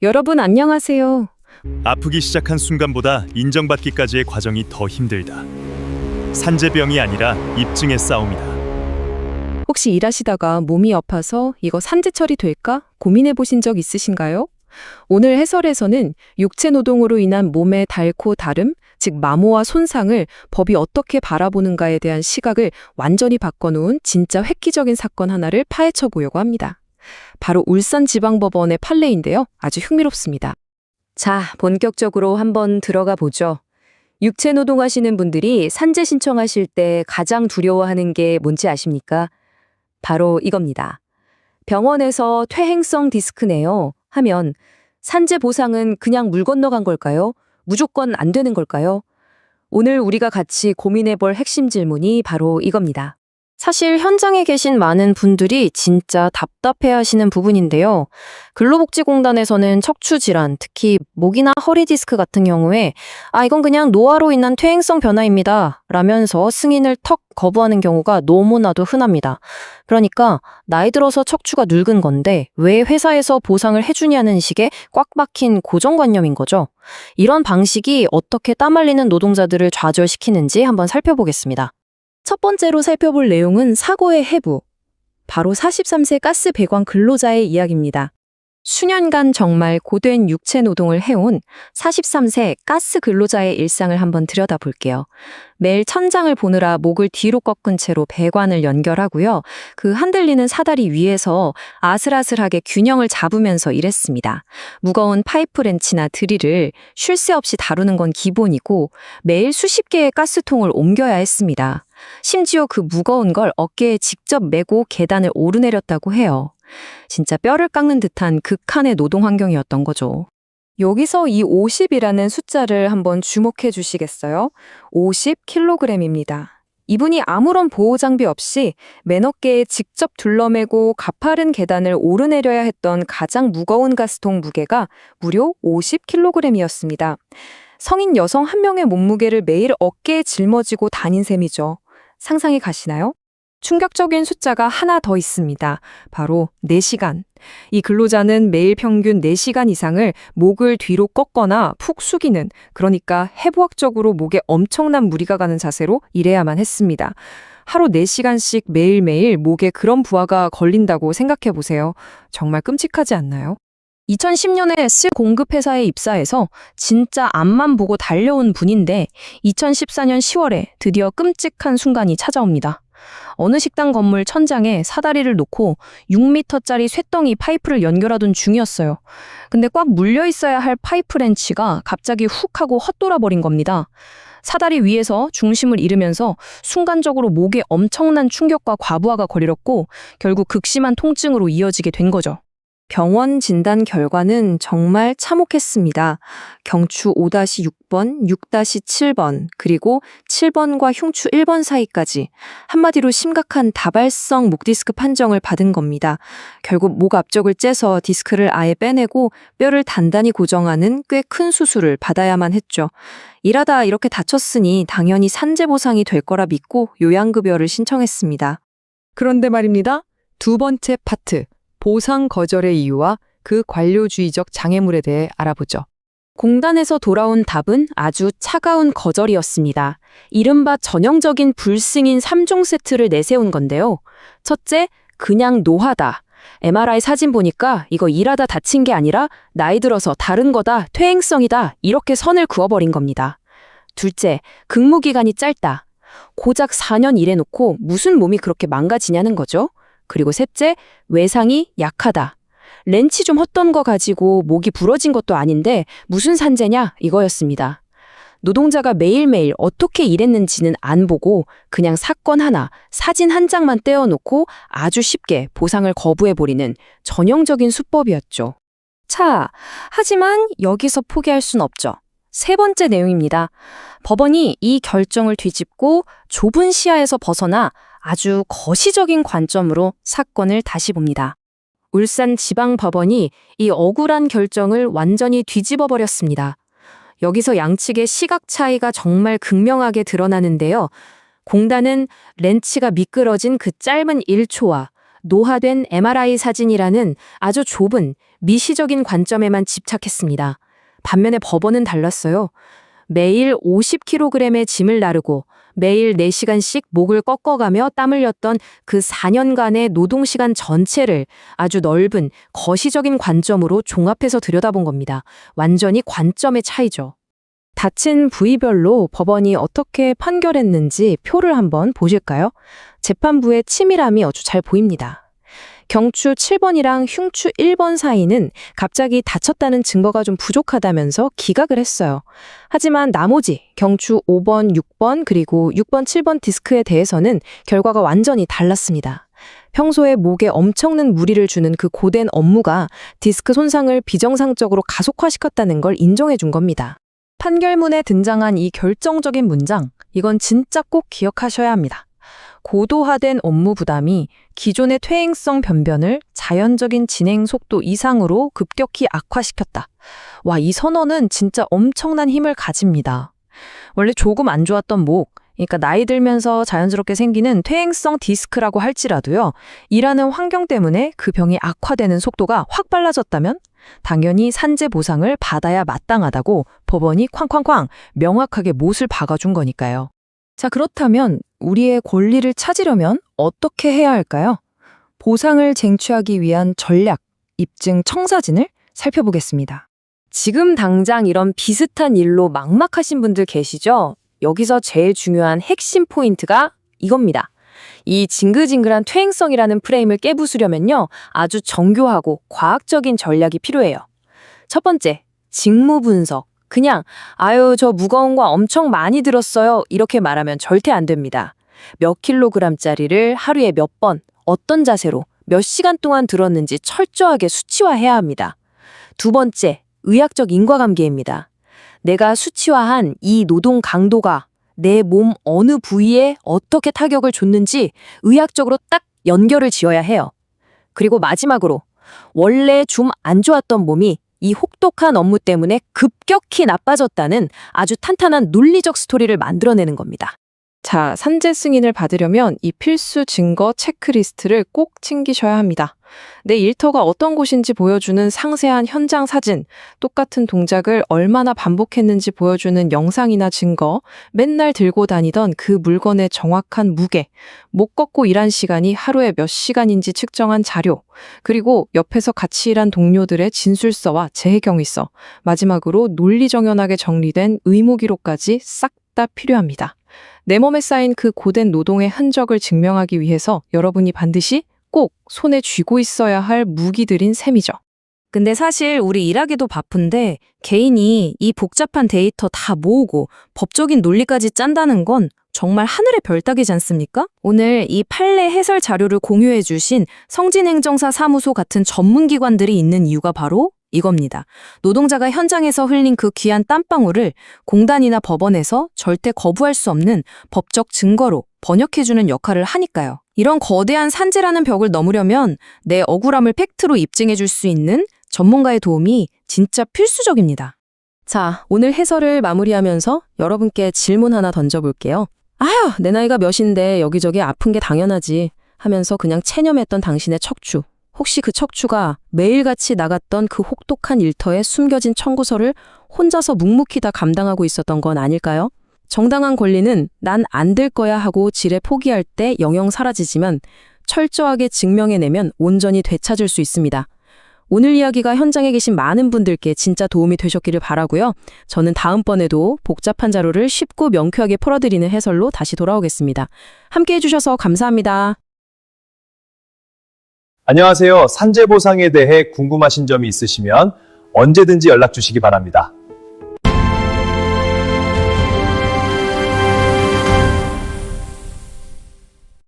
여러분 안녕하세요. 아프기 시작한 순간보다 인정받기까지의 과정이 더 힘들다. 산재병이 아니라 입증의 싸움이다. 혹시 일하시다가 몸이 아파서 이거 산재 처리될까 고민해 보신 적 있으신가요? 오늘 해설에서는 육체 노동으로 인한 몸의 닳고 다름, 즉 마모와 손상을 법이 어떻게 바라보는가에 대한 시각을 완전히 바꿔놓은 진짜 획기적인 사건 하나를 파헤쳐 보려고 합니다. 바로 울산지방법원의 판례인데요. 아주 흥미롭습니다. 자, 본격적으로 한번 들어가 보죠. 육체 노동하시는 분들이 산재 신청하실 때 가장 두려워하는 게 뭔지 아십니까? 바로 이겁니다. 병원에서 퇴행성 디스크네요 하면 산재 보상은 그냥 물 건너간 걸까요? 무조건 안 되는 걸까요? 오늘 우리가 같이 고민해 볼 핵심 질문이 바로 이겁니다. 사실 현장에 계신 많은 분들이 진짜 답답해하시는 부분인데요. 근로복지공단에서는 척추질환, 특히 목이나 허리 디스크 같은 경우에 이건 그냥 노화로 인한 퇴행성 변화입니다 라면서 승인을 턱 거부하는 경우가 너무나도 흔합니다. 그러니까 나이 들어서 척추가 늙은 건데 왜 회사에서 보상을 해주냐는 식의 꽉 박힌 고정관념인 거죠. 이런 방식이 어떻게 땀 흘리는 노동자들을 좌절시키는지 한번 살펴보겠습니다. 첫 번째로 살펴볼 내용은 사고의 해부. 바로 43세 가스 배관 근로자의 이야기입니다. 수년간 정말 고된 육체 노동을 해온 43세 가스 근로자의 일상을 한번 들여다볼게요. 매일 천장을 보느라 목을 뒤로 꺾은 채로 배관을 연결하고요. 그 흔들리는 사다리 위에서 아슬아슬하게 균형을 잡으면서 일했습니다. 무거운 파이프 렌치나 드릴을 쉴 새 없이 다루는 건 기본이고 매일 수십 개의 가스통을 옮겨야 했습니다. 심지어 그 무거운 걸 어깨에 직접 메고 계단을 오르내렸다고 해요. 진짜 뼈를 깎는 듯한 극한의 노동 환경이었던 거죠. 여기서 이 50이라는 숫자를 한번 주목해 주시겠어요? 50kg입니다. 이분이 아무런 보호 장비 없이 맨 어깨에 직접 둘러매고 가파른 계단을 오르내려야 했던 가장 무거운 가스통 무게가 무려 50kg이었습니다. 성인 여성 한 명의 몸무게를 매일 어깨에 짊어지고 다닌 셈이죠. 상상이 가시나요? 충격적인 숫자가 하나 더 있습니다. 바로 4시간. 이 근로자는 매일 평균 4시간 이상을 목을 뒤로 꺾거나 푹 숙이는, 그러니까 해부학적으로 목에 엄청난 무리가 가는 자세로 일해야만 했습니다. 하루 4시간씩 매일매일 목에 그런 부하가 걸린다고 생각해 보세요. 정말 끔찍하지 않나요? 2010년에 공급회사에 입사해서 진짜 앞만 보고 달려온 분인데 2014년 10월에 드디어 끔찍한 순간이 찾아옵니다. 어느 식당 건물 천장에 사다리를 놓고 6m짜리 쇳덩이 파이프를 연결하던 중이었어요. 근데 꽉 물려 있어야 할 파이프 렌치가 갑자기 훅 하고 헛돌아버린 겁니다. 사다리 위에서 중심을 잃으면서 순간적으로 목에 엄청난 충격과 과부하가 걸렸고 결국 극심한 통증으로 이어지게 된 거죠. 병원 진단 결과는 정말 참혹했습니다. 경추 5-6번, 6-7번, 그리고 7번과 흉추 1번 사이까지 한마디로 심각한 다발성 목 디스크 판정을 받은 겁니다. 결국 목 앞쪽을 째서 디스크를 아예 빼내고 뼈를 단단히 고정하는 꽤 큰 수술을 받아야만 했죠. 일하다 이렇게 다쳤으니 당연히 산재 보상이 될 거라 믿고 요양급여를 신청했습니다. 그런데 말입니다. 두 번째 파트. 보상 거절의 이유와 그 관료주의적 장애물에 대해 알아보죠. 공단에서 돌아온 답은 아주 차가운 거절이었습니다. 이른바 전형적인 불승인 3종 세트를 내세운 건데요. 첫째, 그냥 노하다. MRI 사진 보니까 이거 일하다 다친 게 아니라 나이 들어서 다른 거다, 퇴행성이다 이렇게 선을 그어버린 겁니다. 둘째, 근무기간이 짧다. 고작 4년 일해놓고 무슨 몸이 그렇게 망가지냐는 거죠. 그리고 셋째, 외상이 약하다. 렌치 좀 헛던 거 가지고 목이 부러진 것도 아닌데 무슨 산재냐 이거였습니다. 노동자가 매일매일 어떻게 일했는지는 안 보고 그냥 사건 하나, 사진 한 장만 떼어놓고 아주 쉽게 보상을 거부해버리는 전형적인 수법이었죠. 자, 하지만 여기서 포기할 순 없죠. 세 번째 내용입니다. 법원이 이 결정을 뒤집고 좁은 시야에서 벗어나 아주 거시적인 관점으로 사건을 다시 봅니다. 울산지방법원이 이 억울한 결정을 완전히 뒤집어 버렸습니다. 여기서 양측의 시각 차이가 정말 극명하게 드러나는데요. 공단은 렌치가 미끄러진 그 짧은 1초와 노화된 MRI 사진이라는 아주 좁은 미시적인 관점에만 집착했습니다. 반면에 법원은 달랐어요. 매일 50kg의 짐을 나르고 매일 4시간씩 목을 꺾어가며 땀 흘렸던 그 4년간의 노동시간 전체를 아주 넓은 거시적인 관점으로 종합해서 들여다본 겁니다. 완전히 관점의 차이죠. 다친 부위별로 법원이 어떻게 판결했는지 표를 한번 보실까요? 재판부의 치밀함이 아주 잘 보입니다. 경추 7번이랑 흉추 1번 사이는 갑자기 다쳤다는 증거가 좀 부족하다면서 기각을 했어요. 하지만 나머지 경추 5번, 6번 그리고 6번, 7번 디스크에 대해서는 결과가 완전히 달랐습니다. 평소에 목에 엄청난 무리를 주는 그 고된 업무가 디스크 손상을 비정상적으로 가속화시켰다는 걸 인정해 준 겁니다. 판결문에 등장한 이 결정적인 문장, 이건 진짜 꼭 기억하셔야 합니다. 고도화된 업무 부담이 기존의 퇴행성 변변을 자연적인 진행 속도 이상으로 급격히 악화시켰다. 와, 이 선언은 진짜 엄청난 힘을 가집니다. 원래 조금 안 좋았던 목, 그러니까 나이 들면서 자연스럽게 생기는 퇴행성 디스크라고 할지라도요, 일하는 환경 때문에 그 병이 악화되는 속도가 확 빨라졌다면 당연히 산재 보상을 받아야 마땅하다고 법원이 쾅쾅쾅 명확하게 못을 박아준 거니까요. 자, 그렇다면 우리의 권리를 찾으려면 어떻게 해야 할까요? 보상을 쟁취하기 위한 전략, 입증 청사진을 살펴보겠습니다. 지금 당장 이런 비슷한 일로 막막하신 분들 계시죠? 여기서 제일 중요한 핵심 포인트가 이겁니다. 이 징글징글한 퇴행성이라는 프레임을 깨부수려면요, 아주 정교하고 과학적인 전략이 필요해요. 첫 번째, 직무 분석. 그냥 아유 저 무거운 거 엄청 많이 들었어요 이렇게 말하면 절대 안 됩니다. 몇 킬로그램짜리를 하루에 몇 번, 어떤 자세로, 몇 시간 동안 들었는지 철저하게 수치화해야 합니다. 두 번째, 의학적 인과관계입니다. 내가 수치화한 이 노동 강도가 내 몸 어느 부위에 어떻게 타격을 줬는지 의학적으로 딱 연결을 지어야 해요. 그리고 마지막으로 원래 좀 안 좋았던 몸이 이 혹독한 업무 때문에 급격히 나빠졌다는 아주 탄탄한 논리적 스토리를 만들어내는 겁니다. 자, 산재 승인을 받으려면 이 필수 증거 체크리스트를 꼭 챙기셔야 합니다. 내 일터가 어떤 곳인지 보여주는 상세한 현장 사진, 똑같은 동작을 얼마나 반복했는지 보여주는 영상이나 증거, 맨날 들고 다니던 그 물건의 정확한 무게, 목 꺾고 일한 시간이 하루에 몇 시간인지 측정한 자료, 그리고 옆에서 같이 일한 동료들의 진술서와 재해경위서, 마지막으로 논리정연하게 정리된 의무기록까지 싹 다 필요합니다. 내 몸에 쌓인 그 고된 노동의 흔적을 증명하기 위해서 여러분이 반드시 꼭 손에 쥐고 있어야 할 무기들인 셈이죠. 근데 사실 우리 일하기도 바쁜데 개인이 이 복잡한 데이터 다 모으고 법적인 논리까지 짠다는 건 정말 하늘의 별 따기지 않습니까? 오늘 이 판례 해설 자료를 공유해 주신 성진행정사 사무소 같은 전문기관들이 있는 이유가 바로 이겁니다. 노동자가 현장에서 흘린 그 귀한 땀방울을 공단이나 법원에서 절대 거부할 수 없는 법적 증거로 번역해주는 역할을 하니까요. 이런 거대한 산재라는 벽을 넘으려면 내 억울함을 팩트로 입증해줄 수 있는 전문가의 도움이 진짜 필수적입니다. 자, 오늘 해설을 마무리하면서 여러분께 질문 하나 던져볼게요. 아휴, 내 나이가 몇인데 여기저기 아픈 게 당연하지 하면서 그냥 체념했던 당신의 척추. 혹시 그 척추가 매일같이 나갔던 그 혹독한 일터에 숨겨진 청구서를 혼자서 묵묵히 다 감당하고 있었던 건 아닐까요? 정당한 권리는 난 안 될 거야 하고 지레 포기할 때 영영 사라지지만 철저하게 증명해내면 온전히 되찾을 수 있습니다. 오늘 이야기가 현장에 계신 많은 분들께 진짜 도움이 되셨기를 바라고요. 저는 다음번에도 복잡한 자료를 쉽고 명쾌하게 풀어드리는 해설로 다시 돌아오겠습니다. 함께 해주셔서 감사합니다. 안녕하세요. 산재 보상에 대해 궁금하신 점이 있으시면 언제든지 연락 주시기 바랍니다.